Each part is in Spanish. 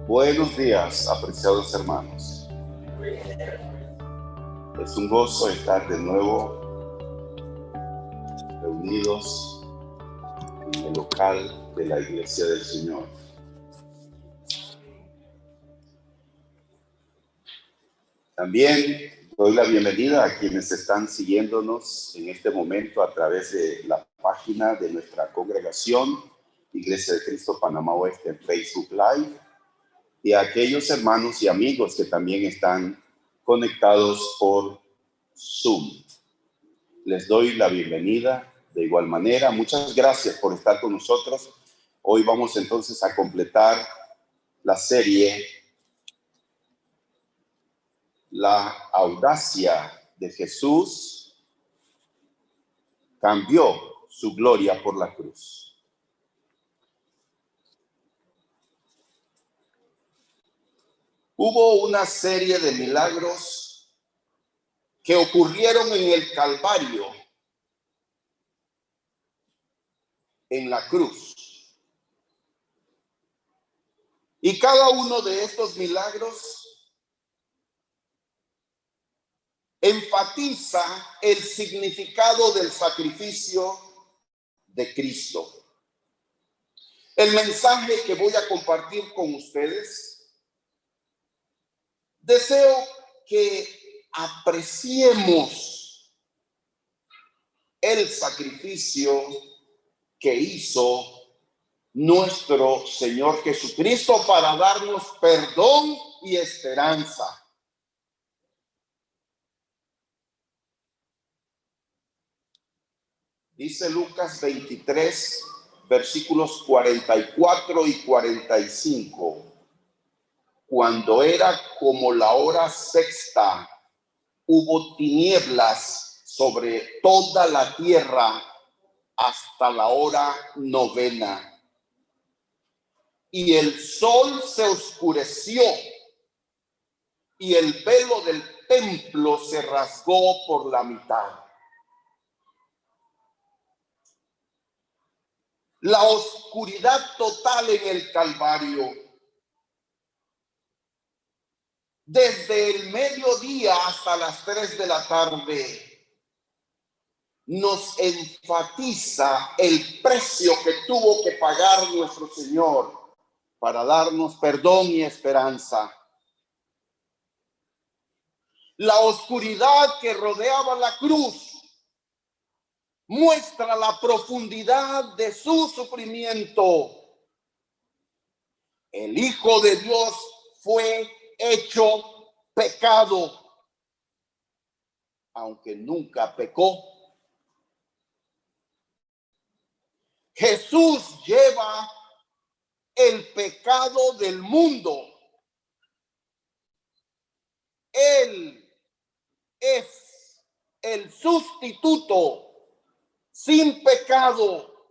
Buenos días, apreciados hermanos. Es un gozo estar de nuevo reunidos en el local de la Iglesia del Señor. También doy la bienvenida a quienes están siguiéndonos en este momento a través de la página de nuestra congregación, Iglesia de Cristo Panamá Oeste, en Facebook Live, y a aquellos hermanos y amigos que también están conectados por Zoom. Les doy la bienvenida de igual manera. Muchas gracias por estar con nosotros. Hoy vamos entonces a completar la serie La audacia de Jesús cambió su gloria por la cruz. Hubo una serie de milagros que ocurrieron en el Calvario, en la cruz. Y cada uno de estos milagros enfatiza el significado del sacrificio de Cristo. El mensaje que voy a compartir con ustedes, deseo que apreciemos el sacrificio que hizo nuestro Señor Jesucristo para darnos perdón y esperanza. Dice Lucas 23, versículos 44 y 45. Cuando era como la hora sexta, hubo tinieblas sobre toda la tierra hasta la hora novena. Y el sol se oscureció y el velo del templo se rasgó por la mitad. La oscuridad total en el Calvario. Desde el mediodía hasta las 3 de la tarde, nos enfatiza el precio que tuvo que pagar nuestro Señor para darnos perdón y esperanza. La oscuridad que rodeaba la cruz muestra la profundidad de su sufrimiento. El Hijo de Dios fue hecho pecado, aunque nunca pecó. Jesús lleva el pecado del mundo. Él es el sustituto sin pecado,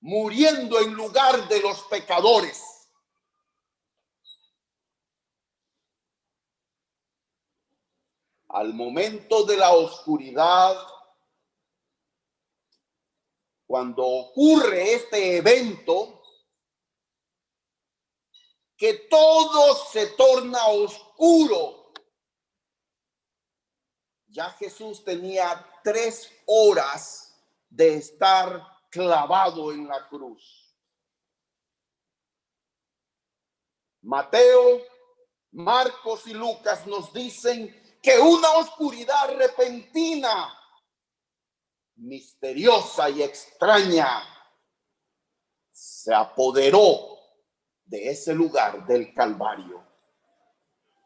muriendo en lugar de los pecadores. Al momento de la oscuridad, cuando ocurre este evento, que todo se torna oscuro, ya Jesús tenía 3 horas de estar clavado en la cruz. Mateo, Marcos y Lucas nos dicen que una oscuridad repentina, misteriosa y extraña se apoderó de ese lugar del Calvario.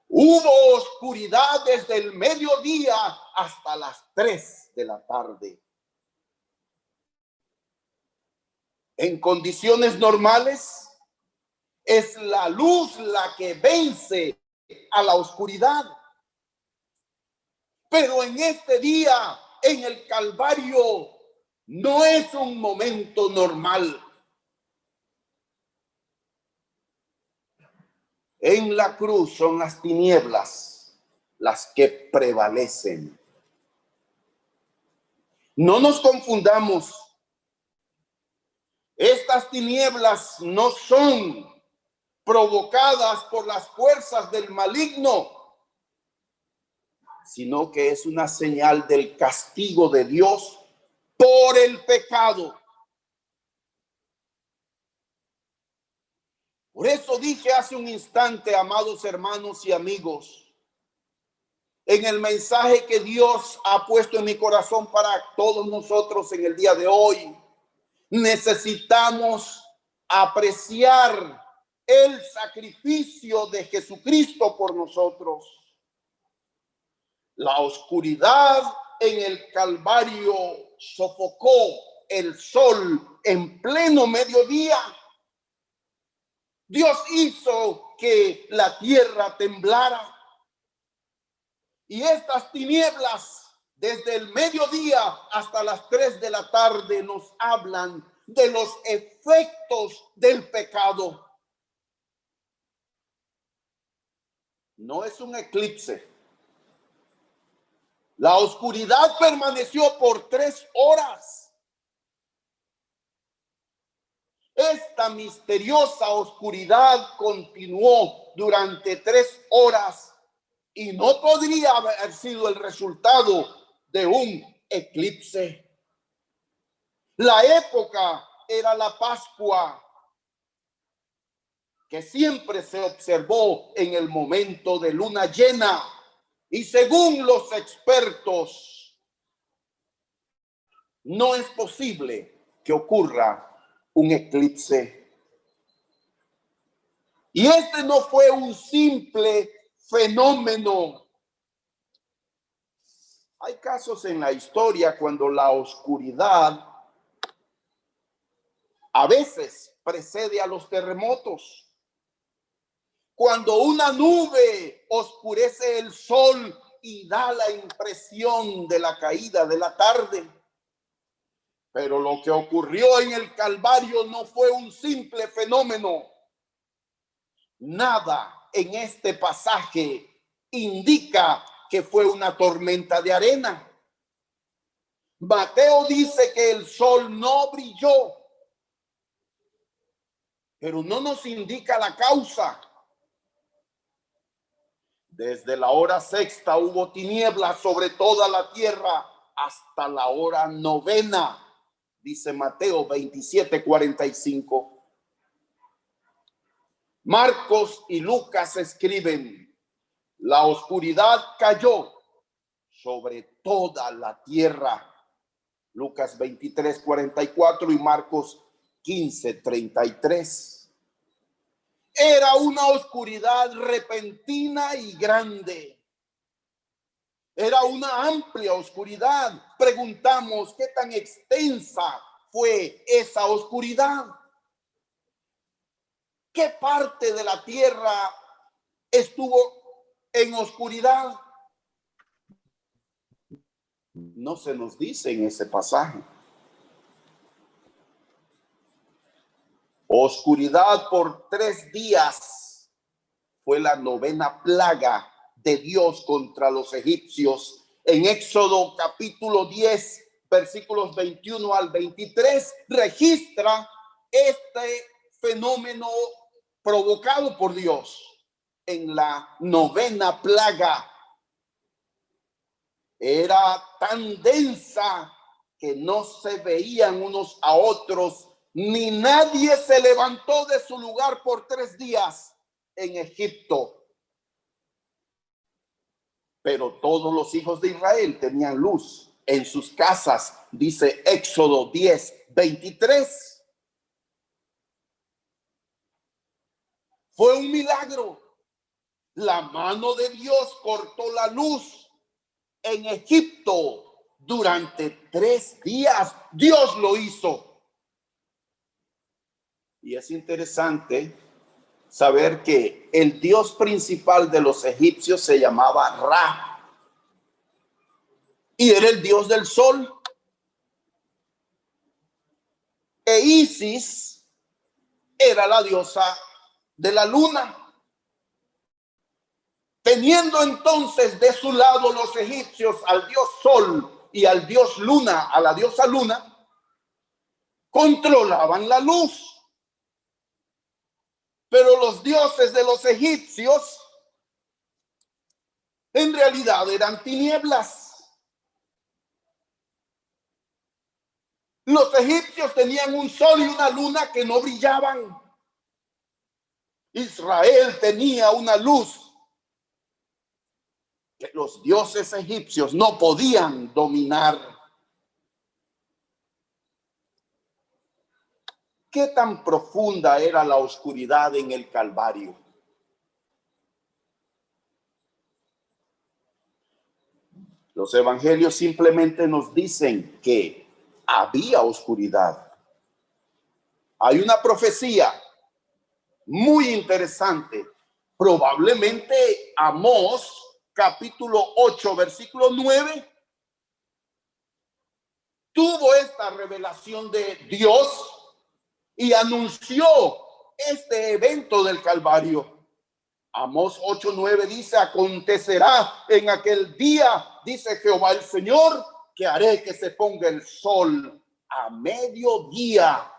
Hubo oscuridad desde el mediodía hasta las 3 de la tarde. En condiciones normales, es la luz la que vence a la oscuridad. Pero en este día, en el Calvario, no es un momento normal. En la cruz son las tinieblas las que prevalecen. No nos confundamos. Estas tinieblas no son provocadas por las fuerzas del maligno, sino que es una señal del castigo de Dios por el pecado. Por eso dije hace un instante, amados hermanos y amigos, en el mensaje que Dios ha puesto en mi corazón para todos nosotros en el día de hoy, necesitamos apreciar el sacrificio de Jesucristo por nosotros. La oscuridad en el Calvario sofocó el sol en pleno mediodía. Dios hizo que la tierra temblara. Y estas tinieblas, desde el mediodía hasta las 3 de la tarde, nos hablan de los efectos del pecado. No es un eclipse. La oscuridad permaneció por 3 horas. Esta misteriosa oscuridad continuó durante 3 horas. Y no podría haber sido el resultado de un eclipse. La época era la Pascua, que siempre se observó en el momento de luna llena. Y según los expertos, no es posible que ocurra un eclipse. Y este no fue un simple fenómeno. Hay casos en la historia cuando la oscuridad a veces precede a los terremotos. Cuando una nube oscurece el sol y da la impresión de la caída de la tarde. Pero lo que ocurrió en el Calvario no fue un simple fenómeno. Nada en este pasaje indica que fue una tormenta de arena. Mateo dice que el sol no brilló, pero no nos indica la causa. Desde la hora 6ª hubo tinieblas sobre toda la tierra hasta la hora 9ª, dice Mateo 27:45. Marcos y Lucas escriben: la oscuridad cayó sobre toda la tierra. Lucas 23:44 y Marcos 15:33. Era una oscuridad repentina y grande. Era una amplia oscuridad. Preguntamos, ¿qué tan extensa fue esa oscuridad? ¿Qué parte de la tierra estuvo en oscuridad? No se nos dice en ese pasaje. Oscuridad por 3 días fue la 9ª plaga de Dios contra los egipcios. En Éxodo capítulo 10, versículos 21 al 23, registra este fenómeno provocado por Dios en la 9ª plaga. Era tan densa que no se veían unos a otros, ni nadie se levantó de su lugar por 3 días en Egipto. Pero todos los hijos de Israel tenían luz en sus casas, dice Éxodo 10:23. Fue un milagro. La mano de Dios cortó la luz en Egipto durante 3 días. Dios lo hizo. Y es interesante saber que el dios principal de los egipcios se llamaba Ra. Y era el dios del sol. E Isis era la diosa de la luna. Teniendo entonces de su lado los egipcios al dios sol y al dios luna, a la diosa luna, controlaban la luz. Pero los dioses de los egipcios en realidad eran tinieblas. Los egipcios tenían un sol y una luna que no brillaban. Israel tenía una luz que los dioses egipcios no podían dominar. ¿Qué tan profunda era la oscuridad en el Calvario? Los evangelios simplemente nos dicen que había oscuridad. Hay una profecía muy interesante. Probablemente Amós, capítulo 8, versículo 9, tuvo esta revelación de Dios y anunció este evento del Calvario. Amós 8:9 dice: acontecerá en aquel día, dice Jehová el Señor, que haré que se ponga el sol a mediodía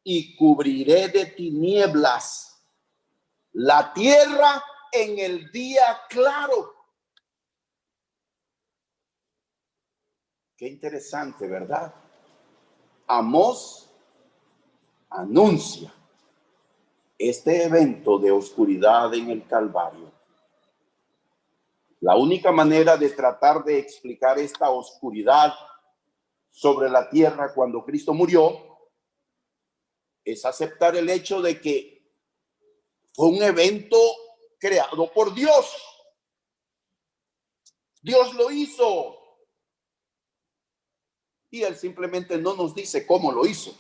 y cubriré de tinieblas la tierra en el día claro. Qué interesante, ¿verdad? Amós anuncia este evento de oscuridad en el Calvario. La única manera de tratar de explicar esta oscuridad sobre la tierra cuando Cristo murió es aceptar el hecho de que fue un evento creado por Dios. Dios lo hizo. Y Él simplemente no nos dice cómo lo hizo.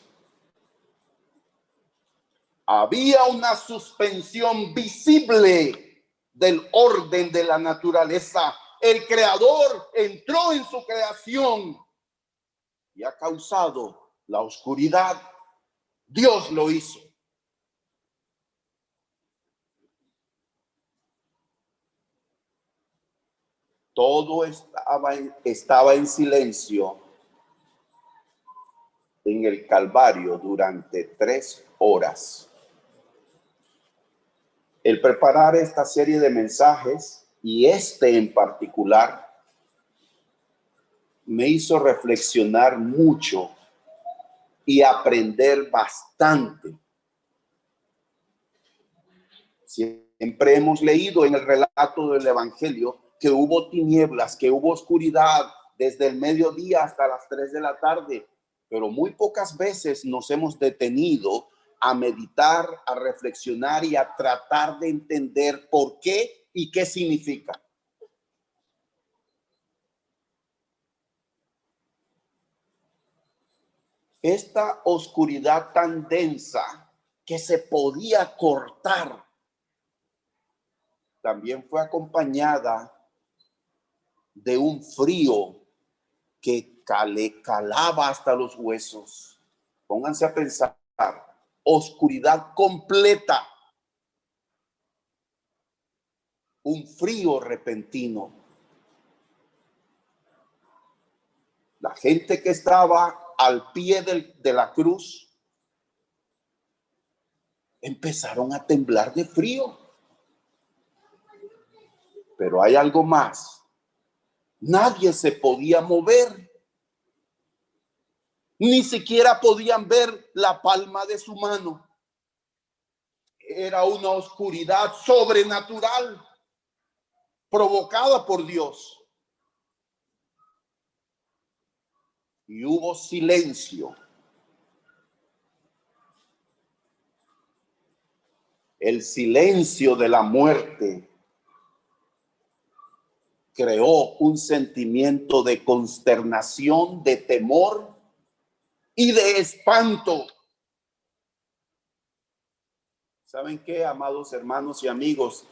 Había una suspensión visible del orden de la naturaleza. El creador entró en su creación y ha causado la oscuridad. Dios lo hizo. Todo estaba en silencio en el Calvario durante 3 horas. El preparar esta serie de mensajes, y este en particular, me hizo reflexionar mucho y aprender bastante. Siempre hemos leído en el relato del Evangelio que hubo tinieblas, que hubo oscuridad desde el mediodía hasta las 3 de la tarde, pero muy pocas veces nos hemos detenido a meditar, a reflexionar y a tratar de entender por qué y qué significa. Esta oscuridad tan densa que se podía cortar también fue acompañada de un frío que calaba hasta los huesos. Pónganse a pensar, oscuridad completa, un frío repentino. La gente que estaba al pie de la cruz empezaron a temblar de frío. Pero hay algo más. Nadie se podía mover. Ni siquiera podían ver la palma de su mano. Era una oscuridad sobrenatural provocada por Dios. Y hubo silencio. El silencio de la muerte creó un sentimiento de consternación, de temor y de espanto. ¿Saben qué, amados hermanos y amigos?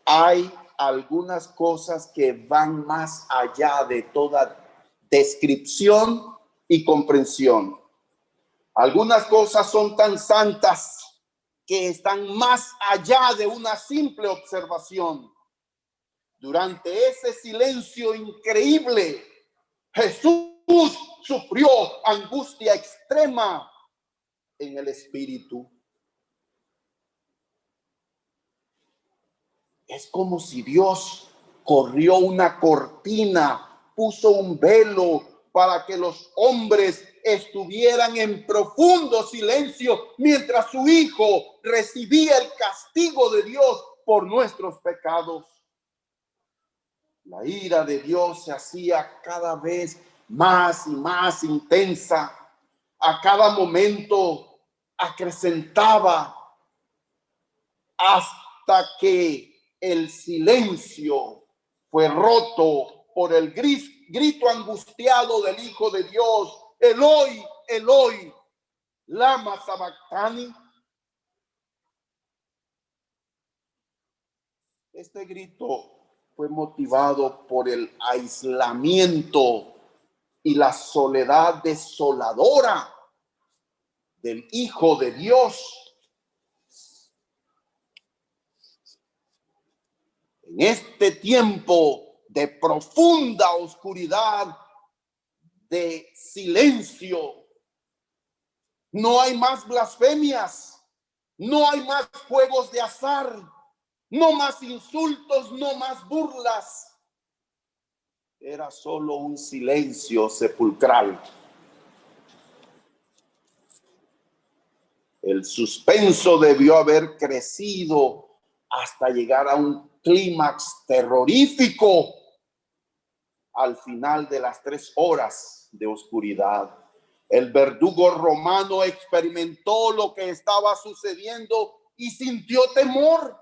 Hay algunas cosas que van más allá de toda descripción y comprensión. Algunas cosas son tan santas que están más allá de una simple observación. Durante ese silencio increíble, Jesús sufrió angustia extrema en el espíritu. Es como si Dios corrió una cortina, puso un velo para que los hombres estuvieran en profundo silencio mientras su Hijo recibía el castigo de Dios por nuestros pecados. La ira de Dios se hacía cada vez más y más intensa. A cada momento acrecentaba hasta que el silencio fue roto por el grito angustiado del Hijo de Dios: Eloi, Eloi, lama sabactani. Este grito fue motivado por el aislamiento y la soledad desoladora del Hijo de Dios. En este tiempo de profunda oscuridad, de silencio, no hay más blasfemias, no hay más juegos de azar, no más insultos, no más burlas. Era solo un silencio sepulcral. El suspenso debió haber crecido hasta llegar a un clímax terrorífico al final de las 3 horas de oscuridad. El verdugo romano experimentó lo que estaba sucediendo y sintió temor.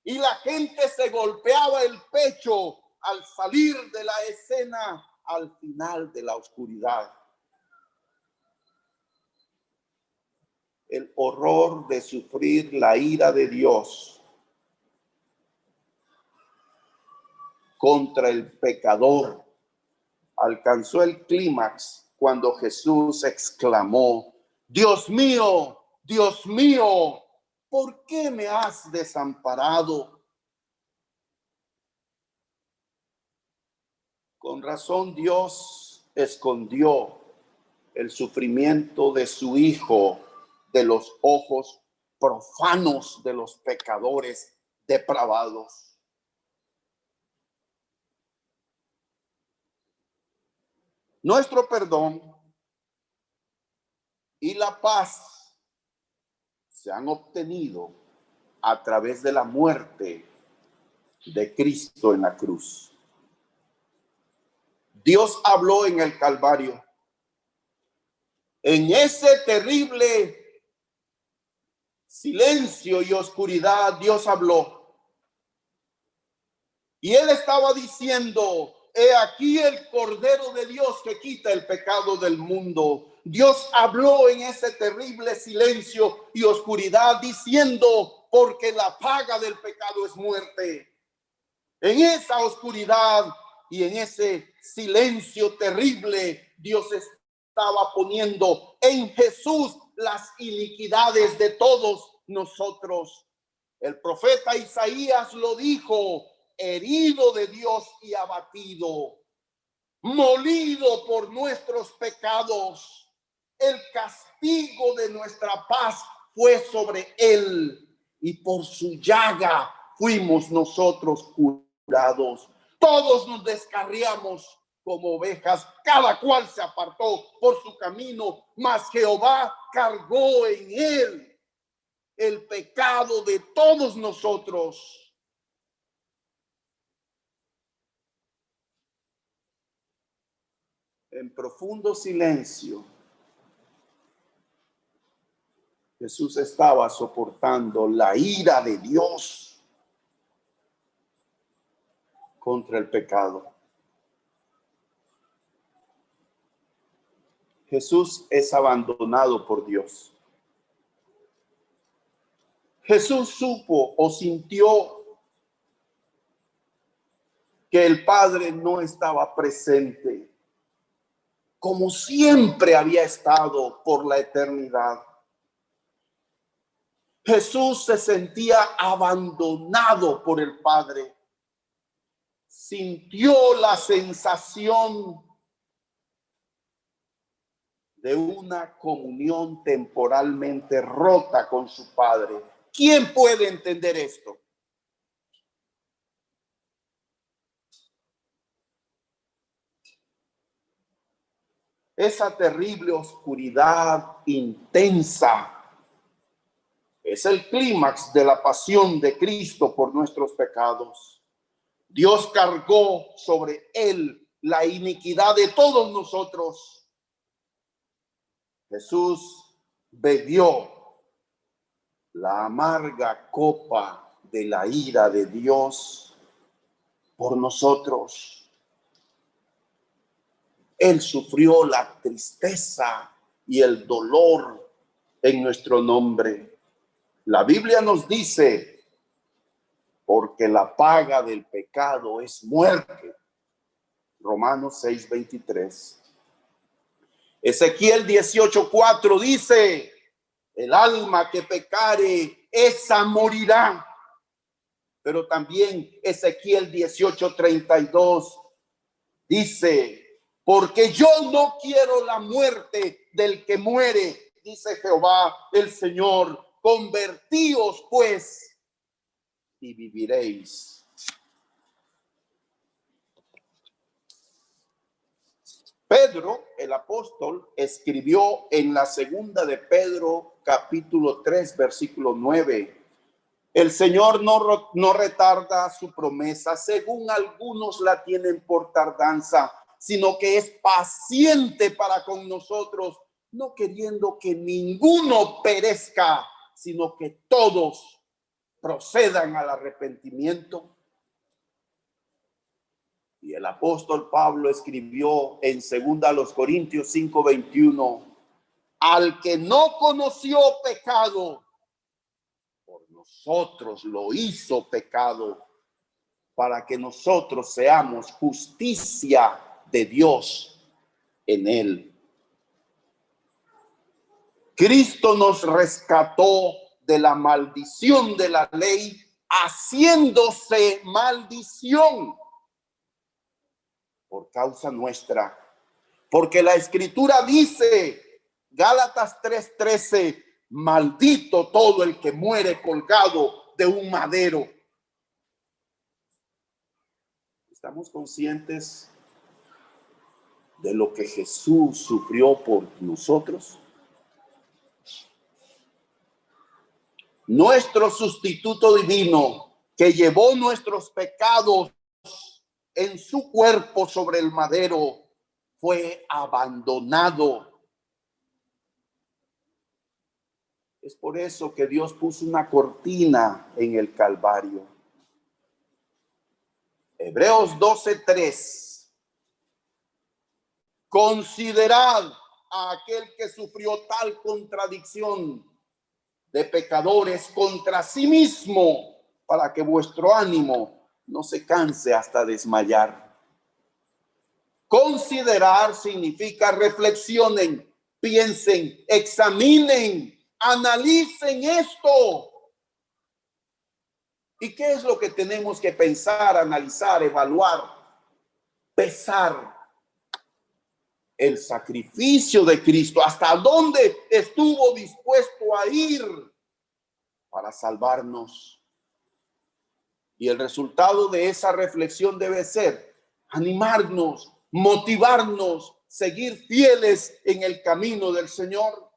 Y la gente se golpeaba el pecho al salir de la escena al final de la oscuridad. El horror de sufrir la ira de Dios contra el pecador alcanzó el clímax cuando Jesús exclamó: Dios mío, ¿por qué me has desamparado? Con razón Dios escondió el sufrimiento de su Hijo de los ojos profanos de los pecadores depravados. Nuestro perdón y la paz se han obtenido a través de la muerte de Cristo en la cruz. Dios habló en el Calvario. En ese terrible silencio y oscuridad, Dios habló. Y Él estaba diciendo: he aquí el Cordero de Dios que quita el pecado del mundo. Dios habló en ese terrible silencio y oscuridad diciendo: porque la paga del pecado es muerte. En esa oscuridad y en ese silencio terrible, Dios estaba poniendo en Jesús las iniquidades de todos nosotros. El profeta Isaías lo dijo: herido de Dios y abatido, molido por nuestros pecados. El castigo de nuestra paz fue sobre él, y por su llaga fuimos nosotros curados. Todos nos descarriamos como ovejas, cada cual se apartó por su camino, mas Jehová cargó en él el pecado de todos nosotros. En profundo silencio, Jesús estaba soportando la ira de Dios contra el pecado. Jesús es abandonado por Dios. Jesús supo o sintió que el Padre no estaba presente, como siempre había estado por la eternidad. Jesús se sentía abandonado por el Padre. Sintió la sensación de una comunión temporalmente rota con su Padre. ¿Quién puede entender esto? esa terrible oscuridad intensa, es el clímax de la pasión de Cristo por nuestros pecados. Dios cargó sobre él la iniquidad de todos nosotros. Jesús bebió la amarga copa de la ira de Dios por nosotros. Él sufrió la tristeza y el dolor en nuestro nombre. La Biblia nos dice, porque la paga del pecado es muerte. Romanos 6:23. Ezequiel 18:4 dice, el alma que pecare, esa morirá. Pero también Ezequiel 18:32 dice, porque yo no quiero la muerte del que muere, dice Jehová el Señor, convertíos pues y viviréis. Pedro, el apóstol, escribió en la segunda de Pedro, capítulo 3, versículo 9. El Señor no retarda su promesa, según algunos la tienen por tardanza, sino que es paciente para con nosotros, no queriendo que ninguno perezca, sino que todos procedan al arrepentimiento. Y el apóstol Pablo escribió en 2 Corintios 5:21, al que no conoció pecado, por nosotros lo hizo pecado, para que nosotros seamos justicia de Dios en él. Cristo nos rescató de la maldición de la ley, haciéndose maldición por causa nuestra. Porque la Escritura dice, Gálatas 3:13, maldito todo el que muere colgado de un madero. ¿Estamos conscientes de lo que Jesús sufrió por nosotros? Nuestro sustituto divino, que llevó nuestros pecados en su cuerpo sobre el madero, fue abandonado. Es por eso que Dios puso una cortina en el Calvario. Hebreos 12:3. Considerad a aquel que sufrió tal contradicción de pecadores contra sí mismo, para que vuestro ánimo no se canse hasta desmayar. Considerar significa reflexionen, piensen, examinen, analicen esto. ¿Y qué es lo que tenemos que pensar, analizar, evaluar, pesar? El sacrificio de Cristo, hasta dónde estuvo dispuesto a ir para salvarnos. Y el resultado de esa reflexión debe ser animarnos, motivarnos, seguir fieles en el camino del Señor.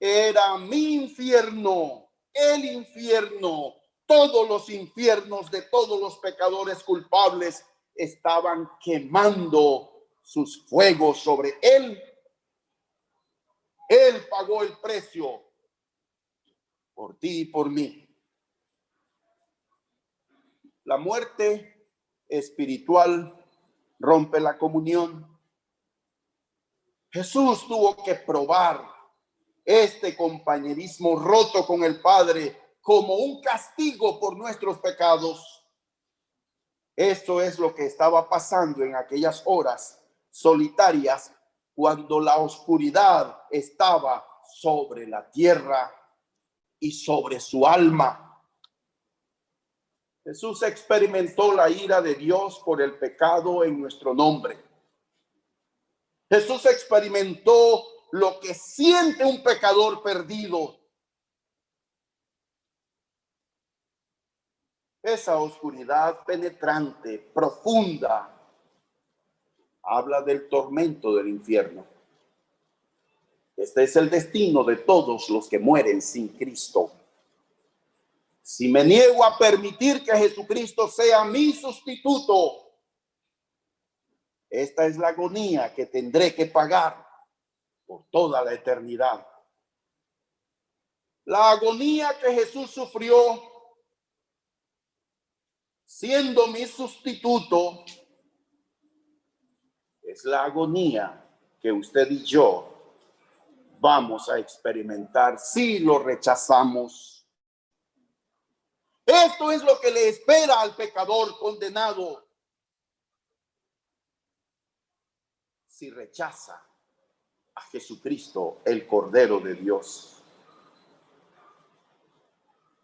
Era mi infierno, el infierno, todos los infiernos de todos los pecadores culpables estaban quemando sus fuegos sobre él. Él pagó el precio por ti y por mí. La muerte espiritual rompe la comunión. Jesús tuvo que probar este compañerismo roto con el Padre como un castigo por nuestros pecados. Esto es lo que estaba pasando en aquellas horas solitarias, cuando la oscuridad estaba sobre la tierra y sobre su alma. Jesús experimentó la ira de Dios por el pecado en nuestro nombre. Jesús experimentó lo que siente un pecador perdido. Esa oscuridad penetrante, profunda, habla del tormento del infierno. Este es el destino de todos los que mueren sin Cristo. Si me niego a permitir que Jesucristo sea mi sustituto, esta es la agonía que tendré que pagar por toda la eternidad. La agonía que Jesús sufrió siendo mi sustituto es la agonía que usted y yo vamos a experimentar si lo rechazamos. Esto es lo que le espera al pecador condenado si rechaza a Jesucristo, el Cordero de Dios.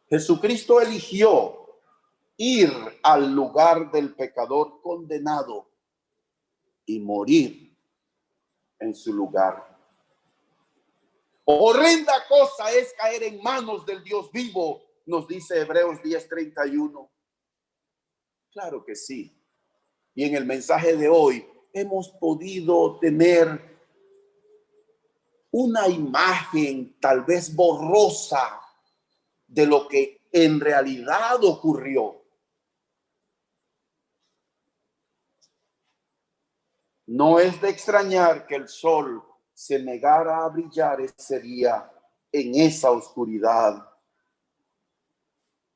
Jesucristo eligió ir al lugar del pecador condenado y morir en su lugar. Horrenda cosa es caer en manos del Dios vivo, nos dice Hebreos 10:31. Claro que sí. Y en el mensaje de hoy hemos podido tener una imagen tal vez borrosa de lo que en realidad ocurrió. No es de extrañar que el sol se negara a brillar ese día en esa oscuridad.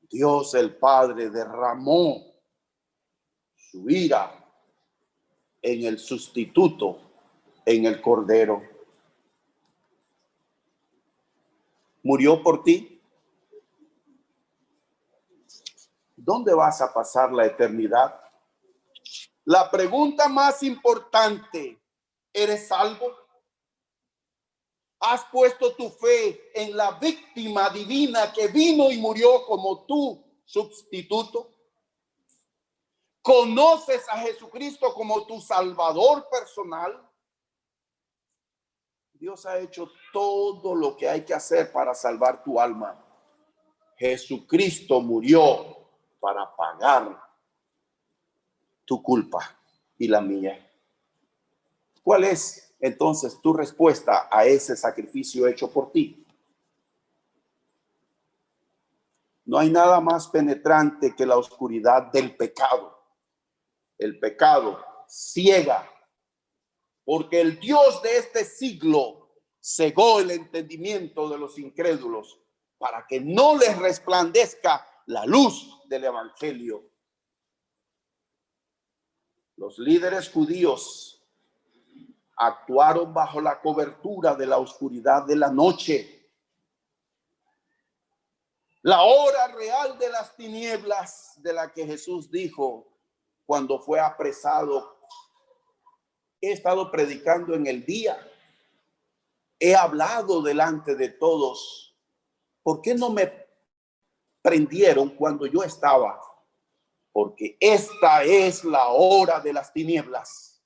Dios el Padre derramó su ira en el sustituto, en el Cordero. Murió por ti. ¿Dónde vas a pasar la eternidad? La pregunta más importante: ¿eres salvo? ¿Has puesto tu fe en la víctima divina que vino y murió como tu sustituto? ¿Conoces a Jesucristo como tu Salvador personal? Dios ha hecho todo lo que hay que hacer para salvar tu alma. Jesucristo murió para pagar tu culpa y la mía. ¿Cuál es entonces tu respuesta a ese sacrificio hecho por ti? No hay nada más penetrante que la oscuridad del pecado. El pecado ciega, porque el Dios de este siglo cegó el entendimiento de los incrédulos para que no les resplandezca la luz del evangelio. Los líderes judíos actuaron bajo la cobertura de la oscuridad de la noche. La hora real de las tinieblas de la que Jesús dijo cuando fue apresado: he estado predicando en el día, he hablado delante de todos, ¿por qué no me prendieron cuando yo estaba? Porque esta es la hora de las tinieblas.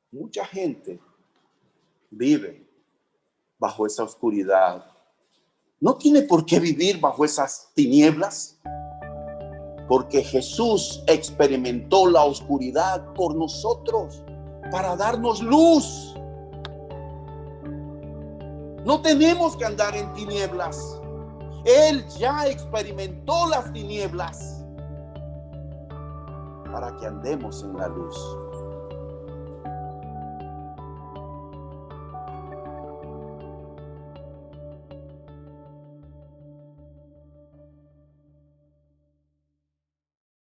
Mucha gente vive bajo esa oscuridad. No tiene por qué vivir bajo esas tinieblas, porque Jesús experimentó la oscuridad por nosotros para darnos luz. No tenemos que andar en tinieblas. Él ya experimentó las tinieblas para que andemos en la luz.